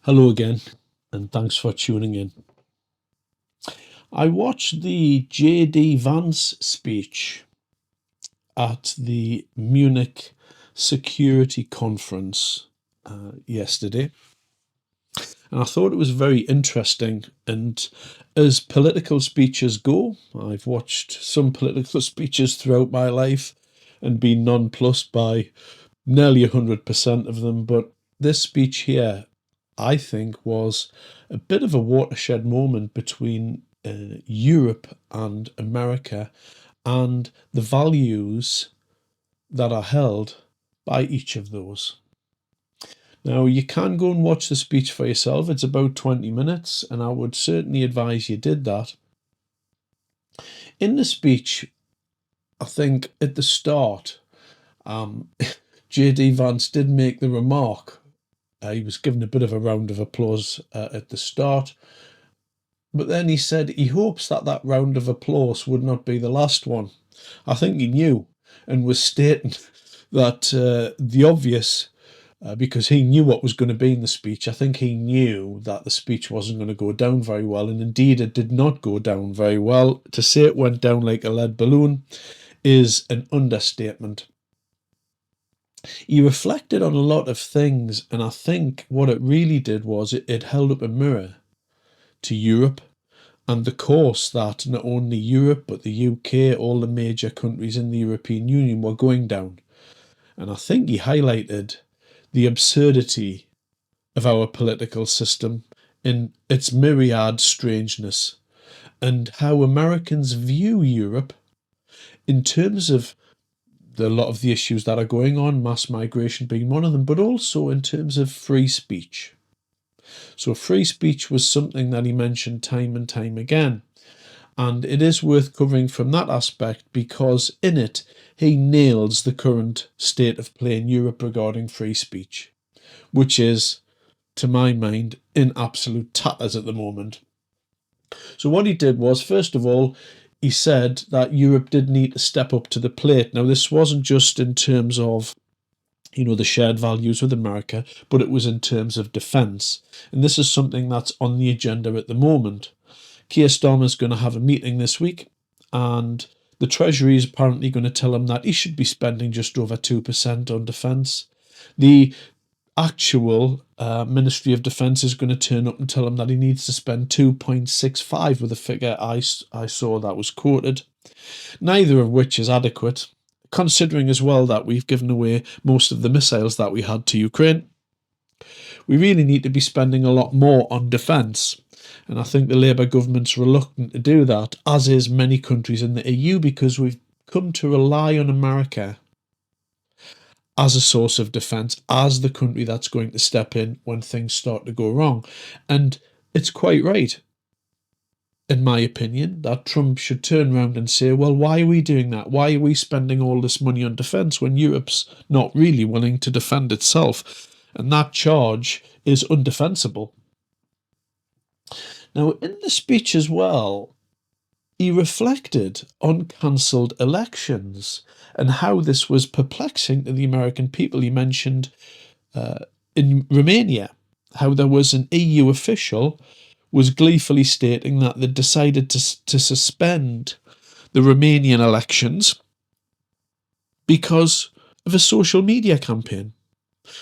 Hello again, and thanks for tuning in. I watched the J.D. Vance speech at the Munich Security Conference yesterday, and I thought it was very interesting. And as political speeches go, I've watched some political speeches throughout my life and been nonplussed by nearly 100% of them, but this speech here I think was a bit of a watershed moment between Europe and America and the values that are held by each of those. Now, you can go and watch the speech for yourself. It's about 20 minutes, and I would certainly advise you did that. In the speech, I think at the start, J.D. Vance did make the remark. He was given a bit of a round of applause at the start. But then he said he hopes that that round of applause would not be the last one. I think he knew and was stating that the obvious, because he knew what was going to be in the speech. I think he knew that the speech wasn't going to go down very well. And indeed, it did not go down very well. To say it went down like a lead balloon is an understatement. He reflected on a lot of things, and I think what it really did was it held up a mirror to Europe and the course that not only Europe but the UK, all the major countries in the European Union were going down. And I think he highlighted the absurdity of our political system in its myriad strangeness, and how Americans view Europe in terms of a lot of the issues that are going on, mass migration being one of them, but also in terms of free speech. So free speech was something that he mentioned time and time again. And it is worth covering from that aspect because in it, he nails the current state of play in Europe regarding free speech, which is, to my mind, in absolute tatters at the moment. So what he did was, first of all, he said that Europe did need to step up to the plate. Now, this wasn't just in terms of the shared values with America, but it was in terms of defence. And this is something that's on the agenda at the moment. Keir Starmer's going to have a meeting this week, and the Treasury is apparently going to tell him that he should be spending just over 2% on defence. The actual Ministry of Defence is going to turn up and tell him that he needs to spend 2.65 with a figure I saw that was quoted, neither of which is adequate, considering as well that we've given away most of the missiles that we had to Ukraine. We really need to be spending a lot more on defence, and I think the Labour government's reluctant to do that, as is many countries in the EU, because we've come to rely on America as a source of defence, as the country that's going to step in when things start to go wrong. And it's quite right, in my opinion, that Trump should turn around and say, well, why are we doing that? Why are we spending all this money on defence when Europe's not really willing to defend itself? And that charge is undefensible. Now, in the speech as well, he reflected on cancelled elections and how this was perplexing to the American people. He mentioned in Romania how there was an EU official was gleefully stating that they decided to suspend the Romanian elections because of a social media campaign.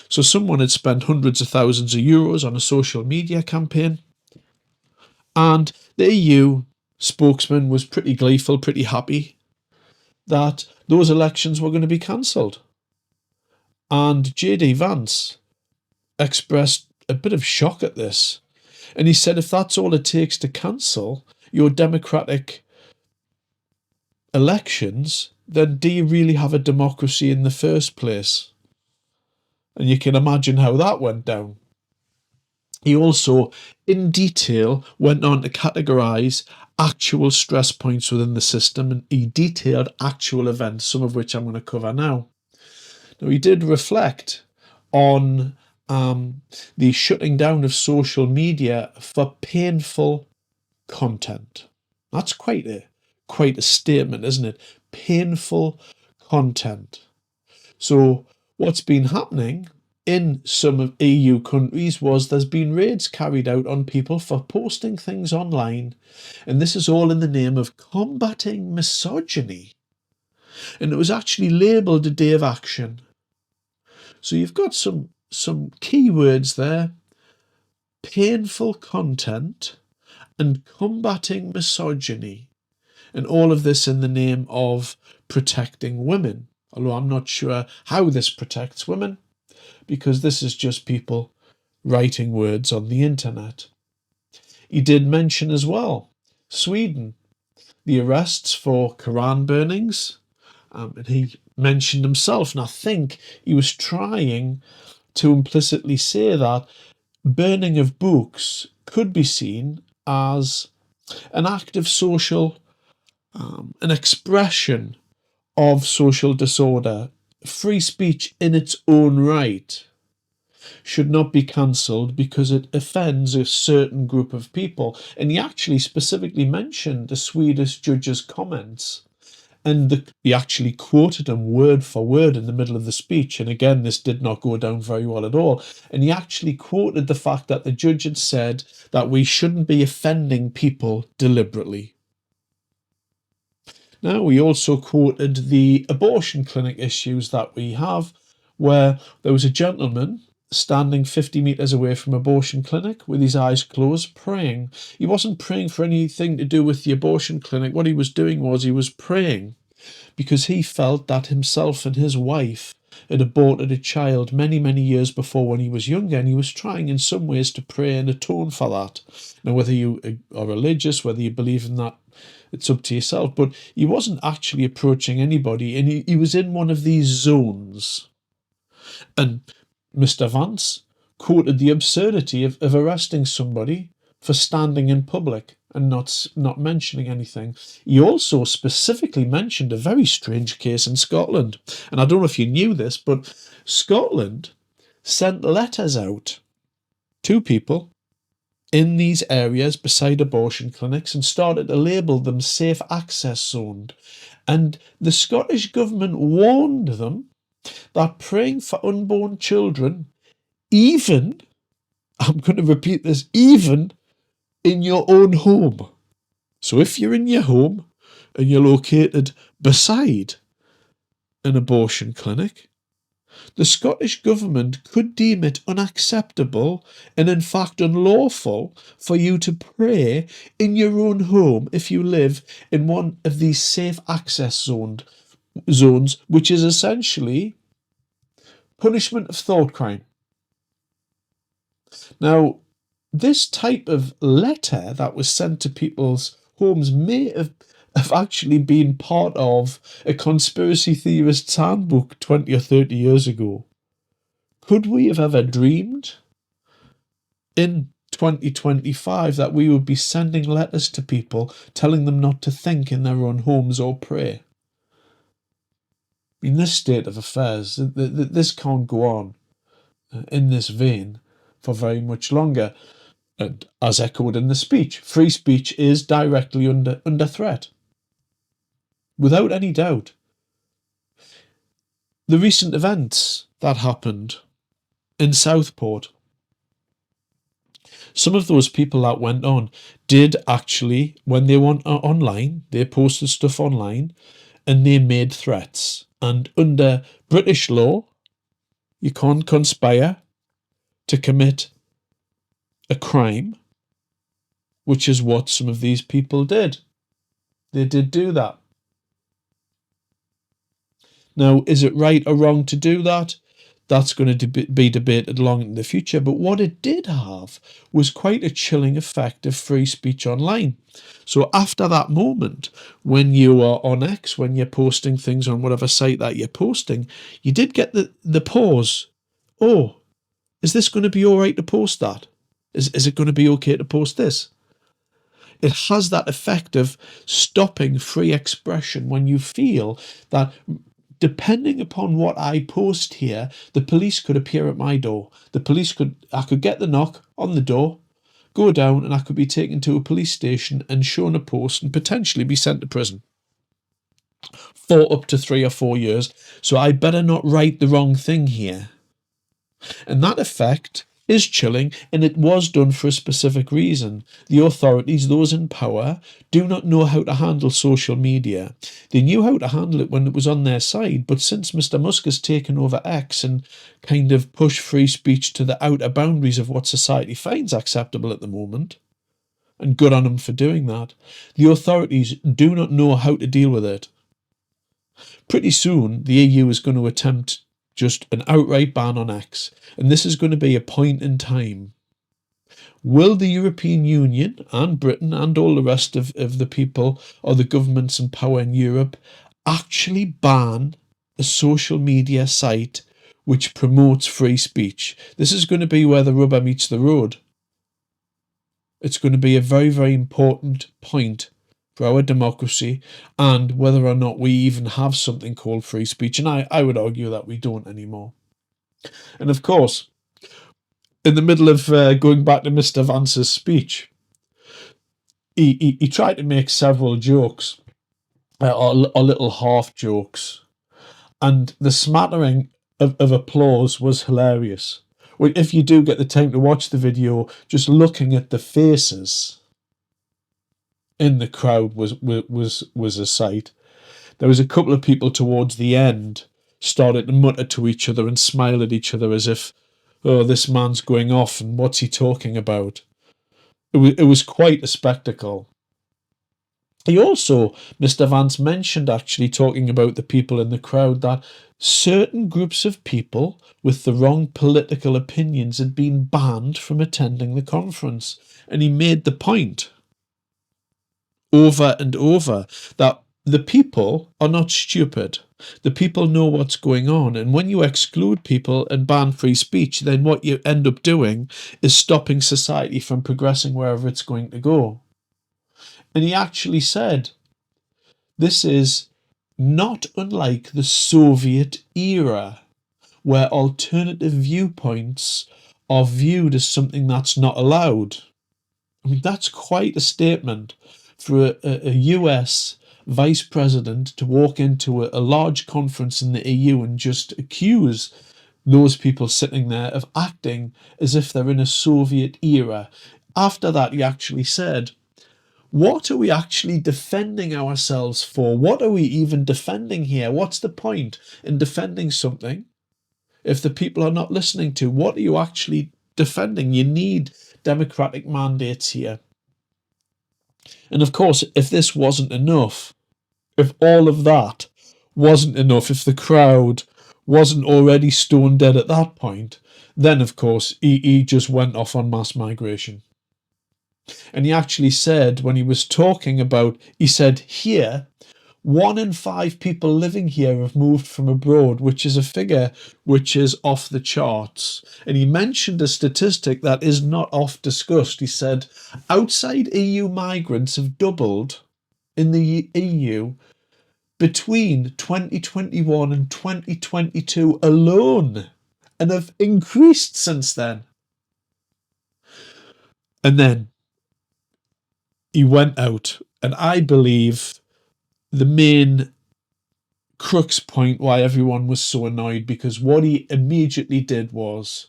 So someone had spent hundreds of thousands of euros on a social media campaign, and the EU spokesman was pretty gleeful, pretty happy that those elections were going to be cancelled. And J.D. Vance expressed a bit of shock at this. And he said, if that's all it takes to cancel your democratic elections, then do you really have a democracy in the first place? And you can imagine how that went down. He also, in detail, went on to categorise actual stress points within the system, and he detailed actual events, some of which I'm going to cover now. Now, he did reflect on the shutting down of social media for painful content. That's quite a statement, isn't it? Painful content. So what's been happening in some of EU countries was there's been raids carried out on people for posting things online, and this is all in the name of combating misogyny. And it was actually labelled a day of action. So you've got some keywords there: painful content and combating misogyny, and all of this in the name of protecting women. Although I'm not sure how this protects women, because this is just people writing words on the internet. He did mention as well Sweden, the arrests for Quran burnings, and he mentioned himself, and I think he was trying to implicitly say that burning of books could be seen as an act of social, an expression of social disorder. Free speech in its own right should not be cancelled because it offends a certain group of people. And he actually specifically mentioned the Swedish judge's comments, and he actually quoted him word for word in the middle of the speech. And again, this did not go down very well at all. And he actually quoted the fact that the judge had said that we shouldn't be offending people deliberately. Now, we also quoted the abortion clinic issues that we have, where there was a gentleman standing 50 metres away from abortion clinic with his eyes closed, praying. He wasn't praying for anything to do with the abortion clinic. What he was doing was he was praying because he felt that himself and his wife had aborted a child many, many years before when he was younger, and he was trying in some ways to pray and atone for that. Now, whether you are religious, whether you believe in that, it's up to yourself, but he wasn't actually approaching anybody, and he was in one of these zones. And Mr. Vance quoted the absurdity of arresting somebody for standing in public and not mentioning anything. He also specifically mentioned a very strange case in Scotland. And I don't know if you knew this, but Scotland sent letters out to people in these areas beside abortion clinics and started to label them safe access zone. And the Scottish government warned them that praying for unborn children, even, I'm going to repeat this, even in your own home. So if you're in your home and you're located beside an abortion clinic, the Scottish government could deem it unacceptable and in fact unlawful for you to pray in your own home if you live in one of these safe access zones, which is essentially punishment of thought crime. Now, this type of letter that was sent to people's homes may have actually been part of a conspiracy theorist's handbook 20 or 30 years ago. Could we have ever dreamed in 2025 that we would be sending letters to people telling them not to think in their own homes or pray? In this state of affairs, this can't go on in this vein for very much longer. And as echoed in the speech, free speech is directly under threat, without any doubt. The recent events that happened in Southport, some of those people that went on did actually, when they went online, they posted stuff online and they made threats. And under British law, you can't conspire to commit a crime, which is what some of these people did. They did do that. Now, is it right or wrong to do that? That's going to be debated long in the future. But what it did have was quite a chilling effect of free speech online. So after that moment, when you are on X, when you're posting things on whatever site that you're posting, you did get the pause. Oh, is this going to be all right to post that? Is it going to be okay to post this? It has that effect of stopping free expression when you feel that, depending upon what I post here, the police could appear at my door. I could get the knock on the door, go down, and I could be taken to a police station and shown a post and potentially be sent to prison for up to 3 or 4 years. So I better not write the wrong thing here. And that effect is chilling, and it was done for a specific reason. The authorities, those in power, do not know how to handle social media. They knew how to handle it when it was on their side, but since Mr. Musk has taken over X and kind of pushed free speech to the outer boundaries of what society finds acceptable at the moment, and good on him for doing that, the authorities do not know how to deal with it. Pretty soon, the EU is going to attempt just an outright ban on X, and this is going to be a point in time. Will the European Union and Britain and all the rest of the people or the governments in power in Europe actually ban a social media site which promotes free speech? This is going to be where the rubber meets the road. It's going to be a very, very important point for our democracy and whether or not we even have something called free speech. And I would argue that we don't anymore. And of course, in the middle of going back to Mr. Vance's speech, he tried to make several jokes, or little half jokes, and the smattering of applause was hilarious. If you do get the time to watch the video, just looking at the faces in the crowd was a sight. There was a couple of people towards the end started to mutter to each other and smile at each other as if, oh, this man's going off and what's he talking about? It was quite a spectacle. He also, Mr. Vance mentioned, actually talking about the people in the crowd, that certain groups of people with the wrong political opinions had been banned from attending the conference. And he made the point over and over that the people are not stupid. The people know what's going on. And when you exclude people and ban free speech, then what you end up doing is stopping society from progressing wherever it's going to go. And he actually said, this is not unlike the Soviet era, where alternative viewpoints are viewed as something that's not allowed. I mean, that's quite a statement for a US vice president to walk into a large conference in the EU and just accuse those people sitting there of acting as if they're in a Soviet era. After that, he actually said, what are we actually defending ourselves for? What are we even defending here? What's the point in defending something if the people are not listening to? What are you actually defending? You need democratic mandates here. And of course, if this wasn't enough, if all of that wasn't enough, if the crowd wasn't already stone dead at that point, then of course he just went off on mass migration. And he actually said, when he was talking about, he said, here, 1 in 5 people living here have moved from abroad, which is a figure which is off the charts. And he mentioned a statistic that is not oft discussed. He said, outside EU migrants have doubled in the EU between 2021 and 2022 alone, and have increased since then. And then he went out, and I believe the main crux point why everyone was so annoyed, because what he immediately did was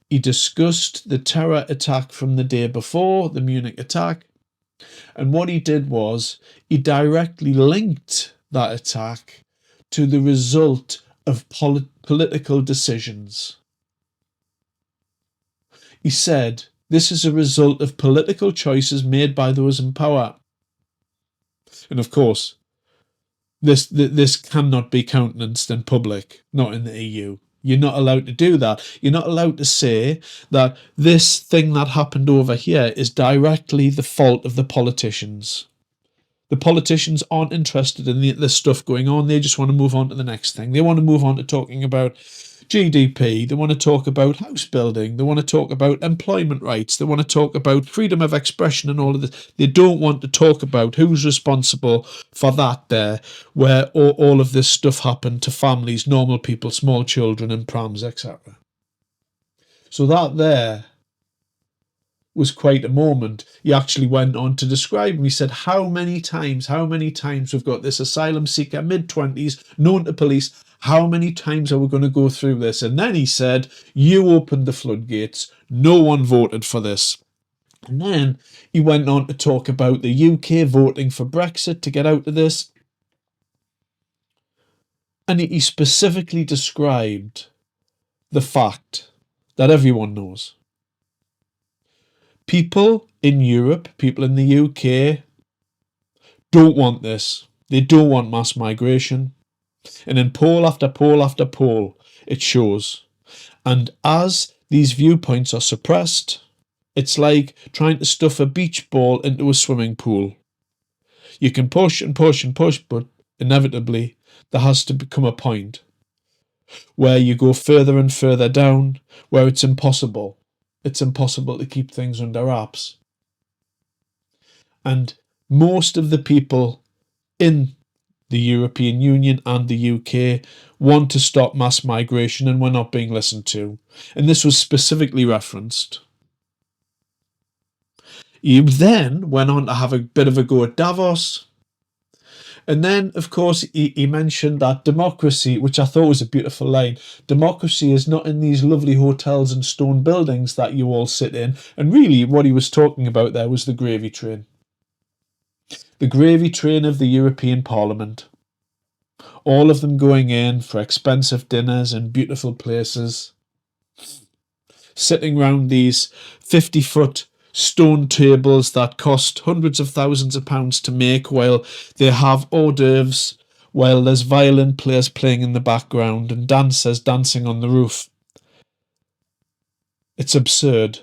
he discussed the terror attack from the day before, the Munich attack, and what he did was he directly linked that attack to the result of political decisions. He said, this is a result of political choices made by those in power. And of course, this cannot be countenanced in public, not in the EU. You're not allowed to do that. You're not allowed to say that this thing that happened over here is directly the fault of the politicians. The politicians aren't interested in this stuff going on. They just want to move on to the next thing. They want to move on to talking about GDP. They want to talk about house building. They want to talk about employment rights. They want to talk about freedom of expression and all of this. They don't want to talk about who's responsible for that there, where all of this stuff happened to families, normal people, small children and prams, etc. So that there was quite a moment. He actually went on to describe him. He said, how many times we've got this asylum seeker, mid-20s, known to police, how many times are we going to go through this? And then he said, you opened the floodgates. No one voted for this. And then he went on to talk about the UK voting for Brexit to get out of this. And he specifically described the fact that everyone knows. People in Europe, people in the UK, don't want this. They don't want mass migration. And in poll after poll after poll, it shows. And as these viewpoints are suppressed, it's like trying to stuff a beach ball into a swimming pool. You can push and push and push, but inevitably there has to become a point where you go further and further down, where it's impossible. It's impossible to keep things under wraps. And most of the people in the European Union and the UK want to stop mass migration, and we're not being listened to. And this was specifically referenced. He then went on to have a bit of a go at Davos. And then, of course, he mentioned that democracy, which I thought was a beautiful line, democracy is not in these lovely hotels and stone buildings that you all sit in. And really what he was talking about there was the gravy train. The gravy train of the European Parliament. All of them going in for expensive dinners in beautiful places. Sitting round these 50-foot stone tables that cost hundreds of thousands of pounds to make, while they have hors d'oeuvres, while there's violin players playing in the background and dancers dancing on the roof. It's absurd,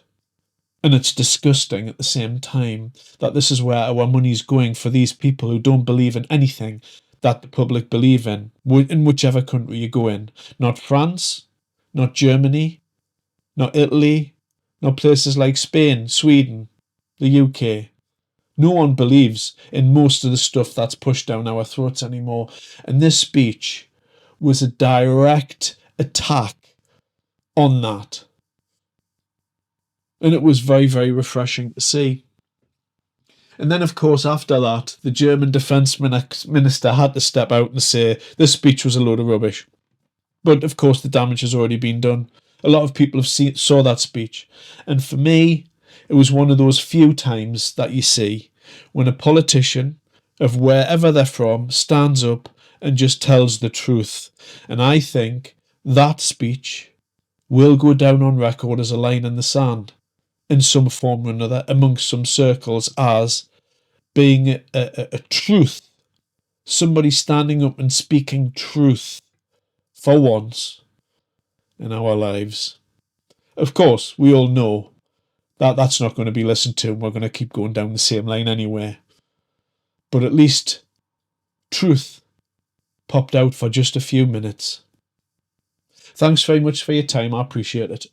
and it's disgusting at the same time that this is where our money's going for these people who don't believe in anything that the public believe in whichever country you go in. Not France, not Germany, not Italy, not places like Spain, Sweden, the UK. No one believes in most of the stuff that's pushed down our throats anymore. And this speech was a direct attack on that. And it was very, very refreshing to see. And then, of course, after that, the German defence minister had to step out and say this speech was a load of rubbish. But, of course, the damage has already been done. A lot of people saw that speech. And for me, it was one of those few times that you see when a politician of wherever they're from stands up and just tells the truth. And I think that speech will go down on record as a line in the sand in some form or another amongst some circles as being a truth. Somebody standing up and speaking truth for once in our lives. Of course, we all know that that's not going to be listened to, and we're going to keep going down the same line anyway. But at least truth popped out for just a few minutes. Thanks very much for your time. I appreciate it.